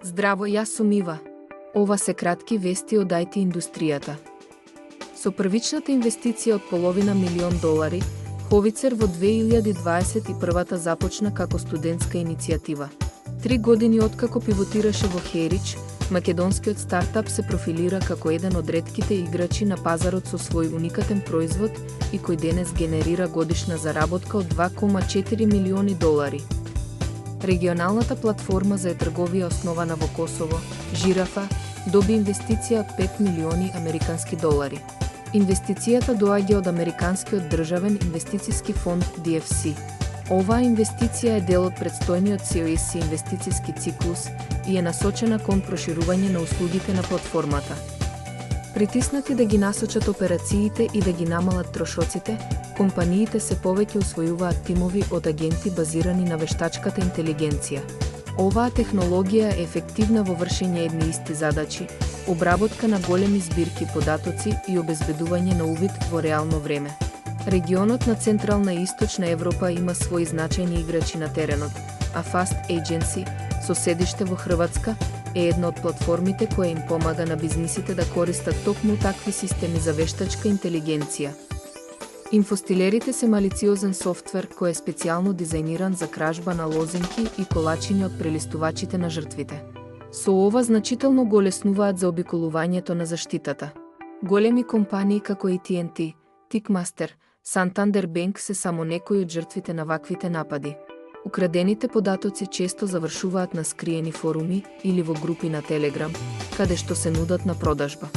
Здраво, јас сум Ива. Ова се кратки вести од IT индустријата. Со првичната инвестиција од $500,000, Howitzer во 2021 започна како студентска иницијатива. 3 години откако пивотираше во Херич, македонскиот стартап се профилира како еден од ретките играчи на пазарот со свој уникатен производ и кој денес генерира годишна заработка од $2,4 милиони. Регионалната платформа за трговија основана во Косово, Жирафа, доби инвестиција од $5 милиони американски долари. Инвестицијата доаѓа од Американскиот државен инвестициски фонд DFC. Оваа инвестиција е дел од предстојниот COEC инвестициски циклус и е насочена кон проширување на услугите на платформата. Притиснати да ги насочат операциите и да ги намалат трошоците, компаниите се повеќе усвојуваат тимови од агенти базирани на вештачката интелигенција. Оваа технологија е ефективна во вршење едни исти задачи, обработка на големи збирки податоци и обезбедување на увид во реално време. Регионот на Централна и Источна Европа има свои значајни играчи на теренот, а Fast Agency, со седиште во Хрватска, е една од платформите која им помага на бизнисите да користат токму такви системи за вештачка интелигенција. Инфостилерите се малициозен софтвер кој е специјално дизајниран за кражба на лозинки и колачиња од прелистувачите на жртвите. Со ова значително го олеснуваат заобиколувањето на заштитата. Големи компании како AT&T, Ticketmaster, Santander Bank се само некои од жртвите на ваквите напади. Украдените податоци често завршуваат на скриени форуми или во групи на Телеграм, каде што се нудат на продажба.